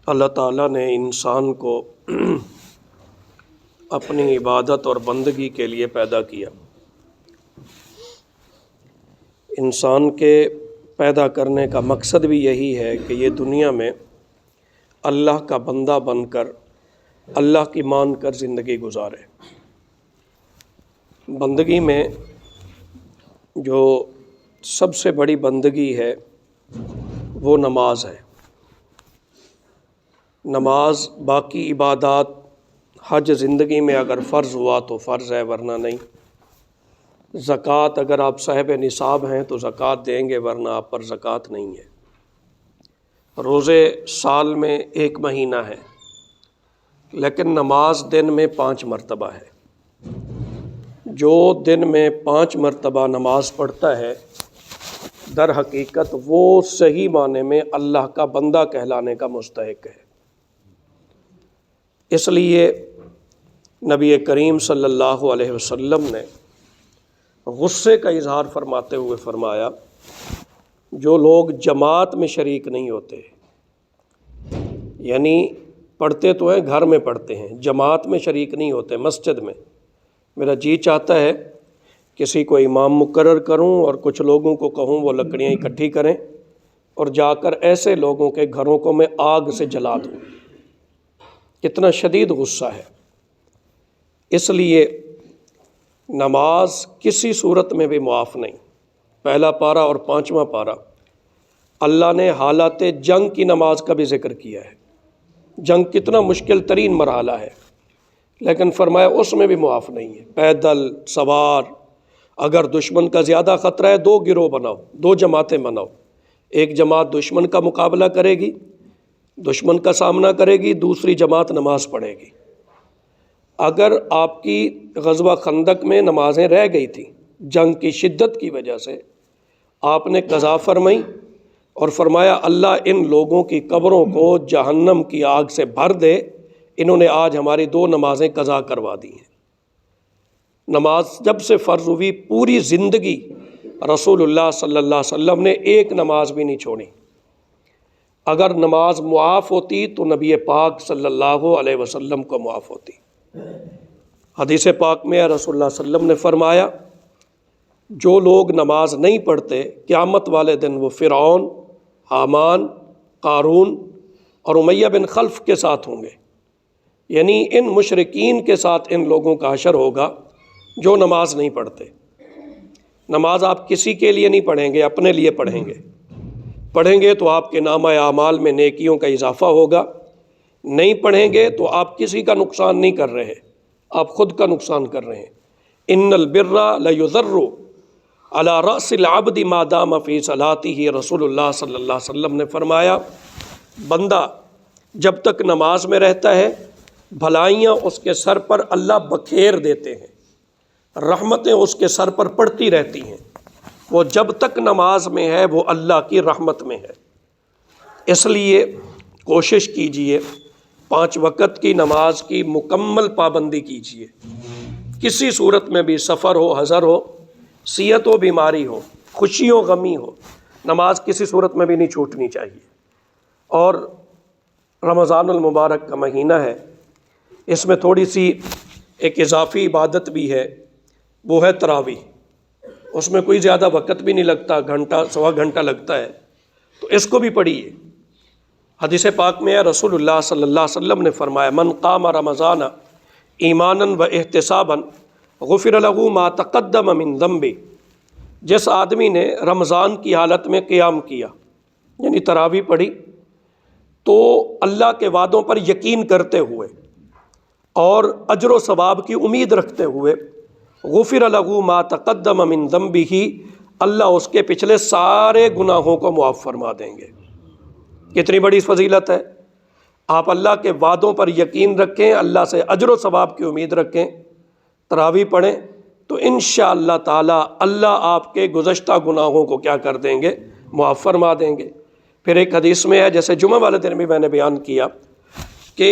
اللہ تعالیٰ نے انسان کو اپنی عبادت اور بندگی کے لیے پیدا کیا۔ انسان کے پیدا کرنے کا مقصد بھی یہی ہے کہ یہ دنیا میں اللہ کا بندہ بن کر اللہ کی مان کر زندگی گزارے۔ بندگی میں جو سب سے بڑی بندگی ہے وہ نماز ہے۔ نماز، باقی عبادات، حج زندگی میں اگر فرض ہوا تو فرض ہے ورنہ نہیں۔ زکوٰۃ اگر آپ صاحب نصاب ہیں تو زکوٰۃ دیں گے ورنہ آپ پر زکوٰۃ نہیں ہے۔ روزے سال میں 1 مہینہ ہے، لیکن نماز دن میں 5 مرتبہ ہے۔ جو دن میں 5 مرتبہ نماز پڑھتا ہے در حقیقت وہ صحیح معنی میں اللہ کا بندہ کہلانے کا مستحق ہے۔ اس لیے نبی کریم صلی اللہ علیہ وسلم نے غصے کا اظہار فرماتے ہوئے فرمایا، جو لوگ جماعت میں شریک نہیں ہوتے، یعنی پڑھتے تو ہیں، گھر میں پڑھتے ہیں، جماعت میں شریک نہیں ہوتے، مسجد میں، میرا جی چاہتا ہے کسی کو امام مقرر کروں اور کچھ لوگوں کو کہوں وہ لکڑیاں اکٹھی کریں اور جا کر ایسے لوگوں کے گھروں کو میں آگ سے جلا دوں۔ کتنا شدید غصہ ہے۔ اس لیے نماز کسی صورت میں بھی معاف نہیں۔ پہلا پارہ اور 5واں پارہ اللہ نے حالات جنگ کی نماز کا بھی ذکر کیا ہے۔ جنگ کتنا مشکل ترین مرحلہ ہے، لیکن فرمایا اس میں بھی معاف نہیں ہے۔ پیدل سوار، اگر دشمن کا زیادہ خطرہ ہے 2 گروہ بناؤ، 2 جماعتیں بناؤ، ایک جماعت دشمن کا مقابلہ کرے گی، دشمن کا سامنا کرے گی، دوسری جماعت نماز پڑھے گی۔ اگر آپ کی غزوہ خندق میں نمازیں رہ گئی تھیں جنگ کی شدت کی وجہ سے، آپ نے قضا فرمائی اور فرمایا اللہ ان لوگوں کی قبروں کو جہنم کی آگ سے بھر دے، انہوں نے آج ہماری 2 نمازیں قضا کروا دی ہیں۔ نماز جب سے فرض ہوئی پوری زندگی رسول اللہ صلی اللہ علیہ وسلم نے ایک نماز بھی نہیں چھوڑی۔ اگر نماز معاف ہوتی تو نبی پاک صلی اللہ علیہ وسلم کو معاف ہوتی۔ حدیث پاک میں رسول اللہ صلی اللہ علیہ وسلم نے فرمایا، جو لوگ نماز نہیں پڑھتے قیامت والے دن وہ فرعون، حامان، قارون اور امیہ بن خلف کے ساتھ ہوں گے، یعنی ان مشرکین کے ساتھ ان لوگوں کا حشر ہوگا جو نماز نہیں پڑھتے۔ نماز آپ کسی کے لیے نہیں پڑھیں گے، اپنے لیے پڑھیں گے۔ پڑھیں گے تو آپ کے نامہ اعمال میں نیکیوں کا اضافہ ہوگا، نہیں پڑھیں گے تو آپ کسی کا نقصان نہیں کر رہے، آپ خود کا نقصان کر رہے ہیں۔ ان البر لیضر علی رأس العبد ما دام فی صلاتہ، رسول اللہ صلی اللہ علیہ وسلم نے فرمایا بندہ جب تک نماز میں رہتا ہے بھلائیاں اس کے سر پر اللہ بکھیر دیتے ہیں، رحمتیں اس کے سر پر پڑتی رہتی ہیں۔ وہ جب تک نماز میں ہے وہ اللہ کی رحمت میں ہے۔ اس لیے کوشش کیجئے 5 وقت کی نماز کی مکمل پابندی کیجئے۔ کسی صورت میں بھی، سفر ہو، حضر ہو، صحت ہو، بیماری ہو، خوشی ہو، غمی ہو، نماز کسی صورت میں بھی نہیں چھوٹنی چاہیے۔ اور رمضان المبارک کا مہینہ ہے، اس میں تھوڑی سی ایک اضافی عبادت بھی ہے، وہ ہے تراویح۔ اس میں کوئی زیادہ وقت بھی نہیں لگتا، گھنٹہ 1.25 گھنٹہ لگتا ہے، تو اس کو بھی پڑھیے۔ حدیث پاک میں ہے رسول اللہ صلی اللہ علیہ وسلم نے فرمایا من قام رمضان ایمانا و احتسابا غفر له ما تقدم من ذنبه، جس آدمی نے رمضان کی حالت میں قیام کیا یعنی تراویح پڑھی تو اللہ کے وعدوں پر یقین کرتے ہوئے اور اجر و ثواب کی امید رکھتے ہوئے، غفر له ما تقدم من ذنبه، اللہ اس کے پچھلے سارے گناہوں کو معاف فرما دیں گے۔ کتنی بڑی فضیلت ہے۔ آپ اللہ کے وعدوں پر یقین رکھیں، اللہ سے اجر و ثواب کی امید رکھیں، تراویح پڑھیں تو انشاءاللہ تعالی اللہ آپ کے گزشتہ گناہوں کو کیا کر دیں گے؟ معاف فرما دیں گے۔ پھر ایک حدیث میں ہے، جیسے جمعہ والے دن بھی میں نے بیان کیا، کہ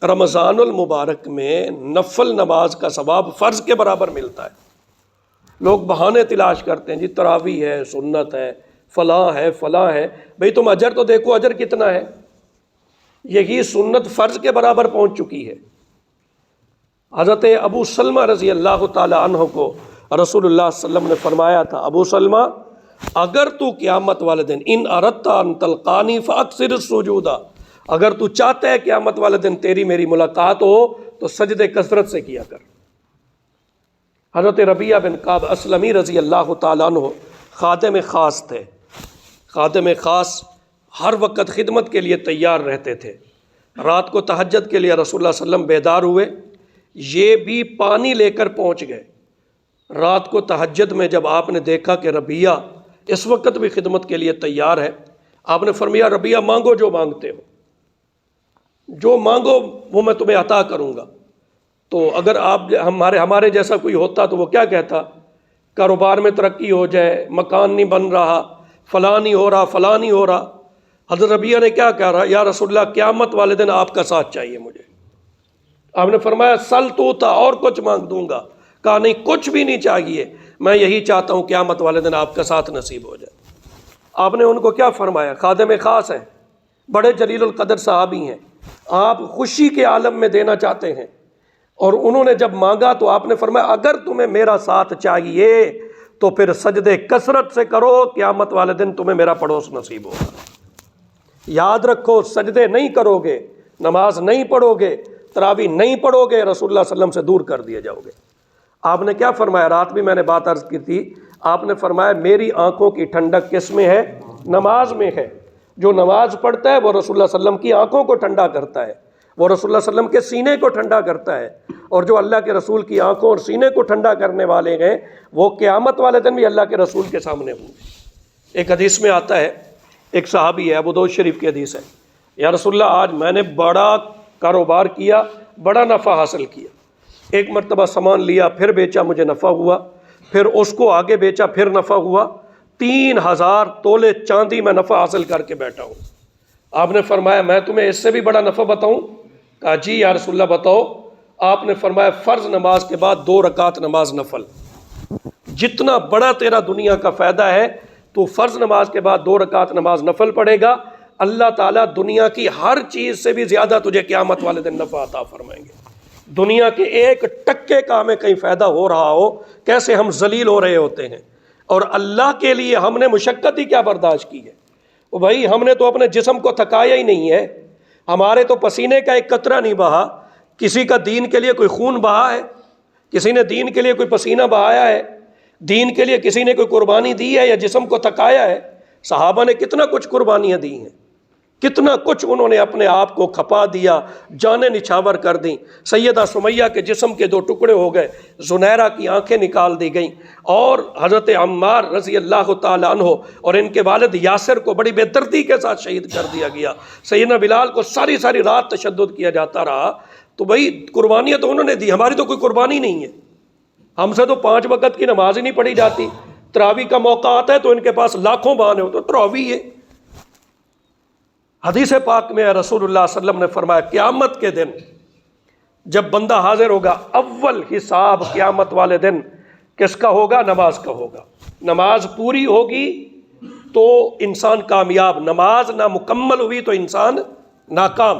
رمضان المبارک میں نفل نماز کا ثواب فرض کے برابر ملتا ہے۔ لوگ بہانے تلاش کرتے ہیں، جی تراویح ہے، سنت ہے، فلاں ہے، فلاں ہے۔ بھئی تم اجر تو دیکھو، اجر کتنا ہے؟ یہی سنت فرض کے برابر پہنچ چکی ہے۔ حضرت ابو سلمہ رضی اللہ تعالی عنہ کو رسول اللہ صلی اللہ علیہ وسلم نے فرمایا تھا، ابو سلمہ اگر تو قیامت والے دن ان اردت ان تلقانی فاکثر السجود، اگر تو چاہتا ہے قیامت والے دن تیری میری ملاقات ہو تو سجدے کثرت سے کیا کر۔ حضرت ربیعہ بن کعب اسلمی رضی اللہ تعالیٰ عنہ خادم خاص تھے۔ خادم خاص ہر وقت خدمت کے لیے تیار رہتے تھے۔ رات کو تہجد کے لیے رسول اللہ صلی اللہ علیہ وسلم بیدار ہوئے، یہ بھی پانی لے کر پہنچ گئے۔ رات کو تہجد میں جب آپ نے دیکھا کہ ربیعہ اس وقت بھی خدمت کے لیے تیار ہے، آپ نے فرمایا ربیعہ مانگو جو مانگتے ہو، جو مانگو وہ میں تمہیں عطا کروں گا۔ تو اگر آپ ہمارے جیسا کوئی ہوتا تو وہ کیا کہتا؟ کاروبار میں ترقی ہو جائے، مکان نہیں بن رہا، فلاں نہیں ہو رہا، فلاں نہیں ہو رہا۔ حضرت ربیعہ نے کیا کہا؟ یا رسول اللہ قیامت والے دن آپ کا ساتھ چاہیے مجھے۔ آپ نے فرمایا سل تو تھا اور کچھ مانگ دوں گا۔ کہا نہیں کچھ بھی نہیں چاہیے، میں یہی چاہتا ہوں قیامت والے دن آپ کا ساتھ نصیب ہو جائے۔ آپ نے ان کو کیا فرمایا؟ خادم خاص ہیں، بڑے جلیل القدر صحابی ہیں، آپ خوشی کے عالم میں دینا چاہتے ہیں، اور انہوں نے جب مانگا تو آپ نے فرمایا اگر تمہیں میرا ساتھ چاہیے تو پھر سجدے کثرت سے کرو، قیامت والے دن تمہیں میرا پڑوس نصیب ہوگا۔ یاد رکھو، سجدے نہیں کرو گے، نماز نہیں پڑھو گے، تراویح نہیں پڑھو گے، رسول اللہ صلی اللہ علیہ وسلم سے دور کر دیے جاؤ گے۔ آپ نے کیا فرمایا؟ رات بھی میں نے بات عرض کی تھی، آپ نے فرمایا میری آنکھوں کی ٹھنڈک کس میں ہے؟ نماز میں ہے۔ جو نماز پڑھتا ہے وہ رسول اللہ صلی اللہ علیہ وسلم کی آنکھوں کو ٹھنڈا کرتا ہے، وہ رسول اللہ صلی اللہ علیہ وسلم کے سینے کو ٹھنڈا کرتا ہے، اور جو اللہ کے رسول کی آنکھوں اور سینے کو ٹھنڈا کرنے والے ہیں وہ قیامت والے دن بھی اللہ کے رسول کے سامنے ہوں گے۔ ایک حدیث میں آتا ہے، ایک صحابی ہے، ابو داؤد شریف کی حدیث ہے، یا رسول اللہ آج میں نے بڑا کاروبار کیا، بڑا نفع حاصل کیا، ایک مرتبہ سامان لیا پھر بیچا مجھے نفع ہوا، پھر اس کو آگے بیچا پھر نفع ہوا، 3000 تولے چاندی میں نفع حاصل کر کے بیٹھا ہوں۔ آپ نے فرمایا میں تمہیں اس سے بھی بڑا نفع بتاؤں؟ کہا جی یا رسول اللہ بتاؤ۔ آپ نے فرمایا فرض نماز کے بعد 2 رکعت نماز نفل، جتنا بڑا تیرا دنیا کا فائدہ ہے تو فرض نماز کے بعد 2 رکعت نماز نفل پڑھے گا، اللہ تعالیٰ دنیا کی ہر چیز سے بھی زیادہ تجھے قیامت والے دن نفع عطا فرمائیں گے۔ دنیا کے 1 ٹکے کا ہمیں کہیں فائدہ ہو رہا ہو، کیسے ہم ذلیل ہو رہے ہوتے ہیں، اور اللہ کے لیے ہم نے مشقت ہی کیا برداشت کی ہے۔ وہ بھائی ہم نے تو اپنے جسم کو تھکایا ہی نہیں ہے، ہمارے تو پسینے کا ایک قطرہ نہیں بہا۔ کسی کا دین کے لیے کوئی خون بہا ہے؟ کسی نے دین کے لیے کوئی پسینہ بہایا ہے؟ دین کے لیے کسی نے کوئی قربانی دی ہے یا جسم کو تھکایا ہے؟ صحابہ نے کتنا کچھ قربانیاں دی ہیں، کتنا کچھ انہوں نے اپنے آپ کو کھپا دیا، جانیں نچھاور کر دیں۔ سیدہ سمیہ کے جسم کے 2 ٹکڑے ہو گئے، زنیرہ کی آنکھیں نکال دی گئیں، اور حضرت عمار رضی اللہ تعالی عنہ اور ان کے والد یاسر کو بڑی بے دردی کے ساتھ شہید کر دیا گیا۔ سیدنا بلال کو ساری رات تشدد کیا جاتا رہا۔ تو بھائی قربانیاں تو انہوں نے دی، ہماری تو کوئی قربانی نہیں ہے۔ ہم سے تو 5 وقت کی نماز ہی نہیں پڑھی جاتی، تراویح کا موقع آتا ہے تو ان کے پاس لاکھوں بہانے ہوتے، تراویح ہے۔ حدیث پاک میں رسول اللہ صلی اللہ علیہ وسلم نے فرمایا قیامت کے دن جب بندہ حاضر ہوگا، اول حساب قیامت والے دن کس کا ہوگا؟ نماز کا ہوگا۔ نماز پوری ہوگی تو انسان کامیاب، نماز نہ مکمل ہوئی تو انسان ناکام۔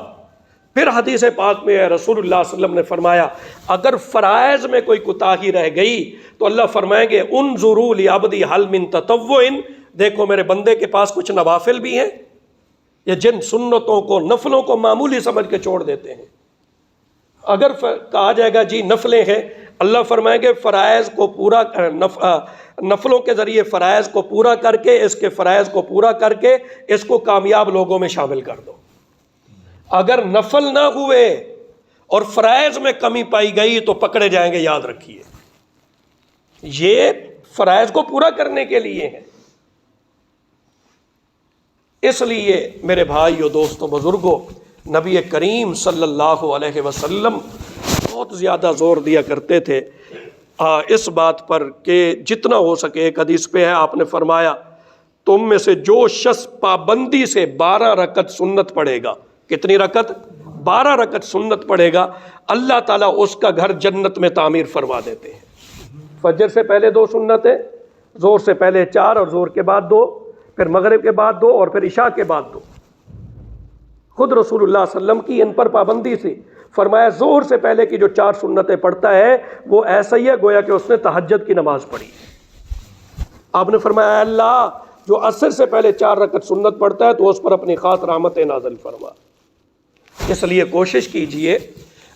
پھر حدیث پاک میں رسول اللہ صلی اللہ علیہ وسلم نے فرمایا اگر فرائض میں کوئی کوتاہی رہ گئی تو اللہ فرمائیں گے انظروا لعبدی حل من تطوع، دیکھو میرے بندے کے پاس کچھ نوافل بھی ہیں، یا جن سنتوں کو نفلوں کو معمولی سمجھ کے چھوڑ دیتے ہیں۔ اگر کہا جائے گا جی نفلیں ہیں، اللہ فرمائیں گے فرائض کو پورا، نفلوں کے ذریعے فرائض کو پورا کر کے، اس کے فرائض کو پورا کر کے اس کو کامیاب لوگوں میں شامل کر دو۔ اگر نفل نہ ہوئے اور فرائض میں کمی پائی گئی تو پکڑے جائیں گے، یاد رکھیے یہ فرائض کو پورا کرنے کے لیے ہیں۔ اس لیے میرے بھائیو، دوستو، بزرگوں، نبی کریم صلی اللہ علیہ وسلم بہت زیادہ زور دیا کرتے تھے اس بات پر کہ جتنا ہو سکے، ایک حدیث پہ ہے آپ نے فرمایا تم میں سے جو شخص پابندی سے 12 رکعت سنت پڑھے گا، کتنی رکعت؟ 12 رکعت سنت پڑھے گا، اللہ تعالیٰ اس کا گھر جنت میں تعمیر فرما دیتے ہیں۔ فجر سے پہلے 2 سنتیں، زور سے پہلے 4 اور زور کے بعد 2، پھر مغرب کے بعد 2 اور پھر عشاء کے بعد 2۔ خود رسول اللہ صلی اللہ علیہ وسلم کی ان پر پابندی سے فرمایا ظہر سے پہلے کی جو 4 سنتیں پڑھتا ہے وہ ایسا ہی ہے گویا کہ اس نے تہجد کی نماز پڑھی. آپ نے فرمایا اے اللہ جو عصر سے پہلے 4 رکعت سنت پڑھتا ہے تو اس پر اپنی خاص رحمتیں نازل فرما. اس لیے کوشش کیجئے،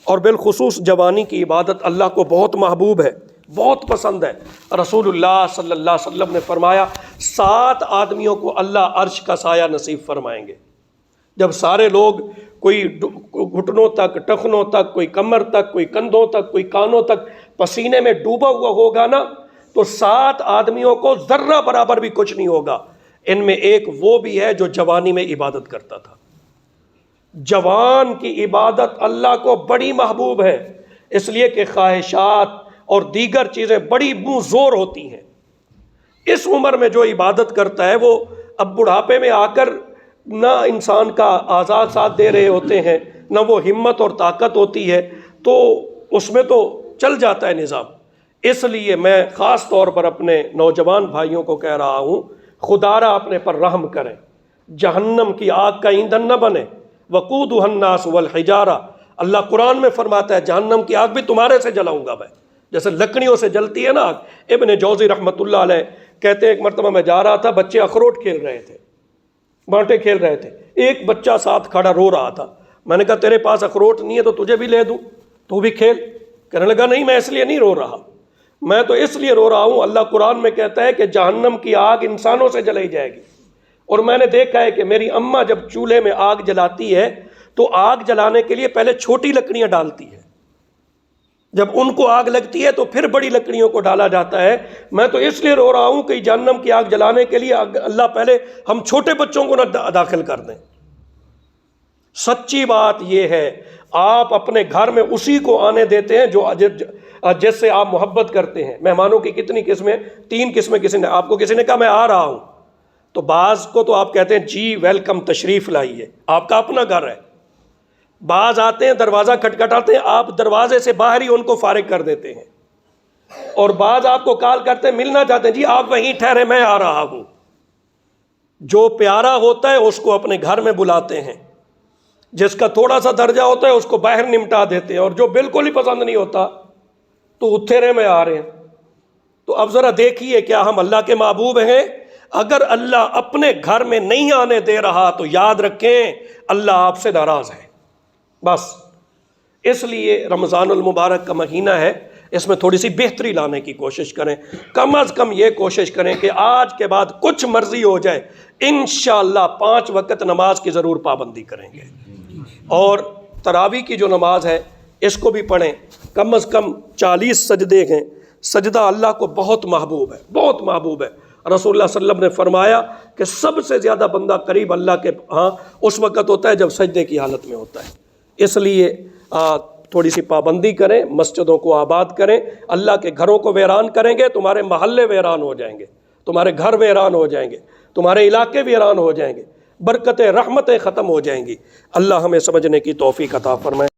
اور بالخصوص جوانی کی عبادت اللہ کو بہت محبوب ہے، بہت پسند ہے. رسول اللہ صلی اللہ علیہ وسلم نے فرمایا 7 آدمیوں کو اللہ عرش کا سایہ نصیب فرمائیں گے. جب سارے لوگ کوئی گھٹنوں تک، ٹخنوں تک، کوئی کمر تک، کوئی کندھوں تک، کوئی کانوں تک پسینے میں ڈوبا ہوا ہوگا نا، تو 7 آدمیوں کو ذرہ برابر بھی کچھ نہیں ہوگا. ان میں ایک وہ بھی ہے جو جوانی میں عبادت کرتا تھا. جوان کی عبادت اللہ کو بڑی محبوب ہے، اس لیے کہ خواہشات اور دیگر چیزیں بڑی منہ زور ہوتی ہیں. اس عمر میں جو عبادت کرتا ہے وہ اب بڑھاپے میں آ کر نہ انسان کا آزاد ساتھ دے رہے ہوتے ہیں، نہ وہ ہمت اور طاقت ہوتی ہے، تو اس میں تو چل جاتا ہے نظام. اس لیے میں خاص طور پر اپنے نوجوان بھائیوں کو کہہ رہا ہوں، خدا را اپنے پر رحم کریں، جہنم کی آگ کا ایندھن نہ بنے. وقودها الناس والحجارہ، اللہ قرآن میں فرماتا ہے جہنم کی آگ بھی تمہارے سے جلاؤں گا میں، جیسے لکڑیوں سے جلتی ہے نا آگ. ابن جوزی رحمۃ اللہ علیہ کہتے ہیں ایک مرتبہ میں جا رہا تھا، بچے اخروٹ کھیل رہے تھے، بانٹے کھیل رہے تھے، ایک بچہ ساتھ کھڑا رو رہا تھا. میں نے کہا تیرے پاس اخروٹ نہیں ہے تو تجھے بھی لے دوں، تو بھی کھیل. کہنے لگا نہیں میں اس لیے نہیں رو رہا، میں تو اس لیے رو رہا ہوں اللہ قرآن میں کہتا ہے کہ جہنم کی آگ انسانوں سے جلائی جائے گی. اور میں نے دیکھا ہے کہ میری اماں جب چولہے میں آگ جلاتی ہے تو آگ جلانے کے لیے پہلے چھوٹی لکڑیاں ڈالتی ہے، جب ان کو آگ لگتی ہے تو پھر بڑی لکڑیوں کو ڈالا جاتا ہے. میں تو اس لیے رو رہا ہوں کہ جہنم کی آگ جلانے کے لیے اللہ پہلے ہم چھوٹے بچوں کو نہ داخل کر دیں. سچی بات یہ ہے آپ اپنے گھر میں اسی کو آنے دیتے ہیں جو جس سے آپ محبت کرتے ہیں. مہمانوں کی کتنی قسمیں؟ 3 قسمیں. کسی نے آپ کو کسی نے کہا میں آ رہا ہوں تو بعض کو تو آپ کہتے ہیں جی ویلکم، تشریف لائیے، آپ کا اپنا گھر ہے. بعض آتے ہیں دروازہ کھٹکھٹاتے ہیں، آپ دروازے سے باہر ہی ان کو فارغ کر دیتے ہیں. اور بعض آپ کو کال کرتے ہیں ملنا چاہتے ہیں، جی آپ وہیں ٹھہرے میں آ رہا ہوں. جو پیارا ہوتا ہے اس کو اپنے گھر میں بلاتے ہیں، جس کا تھوڑا سا درجہ ہوتا ہے اس کو باہر نمٹا دیتے ہیں، اور جو بالکل ہی پسند نہیں ہوتا تو اتھیرے میں آ رہے ہیں. تو اب ذرا دیکھیے کیا ہم اللہ کے محبوب ہیں؟ اگر اللہ اپنے گھر میں نہیں آنے دے رہا تو یاد رکھیں اللہ آپ سے ناراض ہے. بس اس لیے رمضان المبارک کا مہینہ ہے، اس میں تھوڑی سی بہتری لانے کی کوشش کریں. کم از کم یہ کوشش کریں کہ آج کے بعد کچھ مرضی ہو جائے انشاءاللہ 5 وقت نماز کی ضرور پابندی کریں گے. اور تراویح کی جو نماز ہے اس کو بھی پڑھیں، کم از کم 40 سجدے ہیں. سجدہ اللہ کو بہت محبوب ہے، بہت محبوب ہے. رسول اللہ صلی اللہ علیہ وسلم نے فرمایا کہ سب سے زیادہ بندہ قریب اللہ کے ہاں اس وقت ہوتا ہے جب سجدے کی حالت میں ہوتا ہے. اس لیے تھوڑی سی پابندی کریں، مسجدوں کو آباد کریں. اللہ کے گھروں کو ویران کریں گے تمہارے محلے ویران ہو جائیں گے، تمہارے گھر ویران ہو جائیں گے، تمہارے علاقے ویران ہو جائیں گے، برکتیں رحمتیں ختم ہو جائیں گی. اللہ ہمیں سمجھنے کی توفیق عطا فرمائے.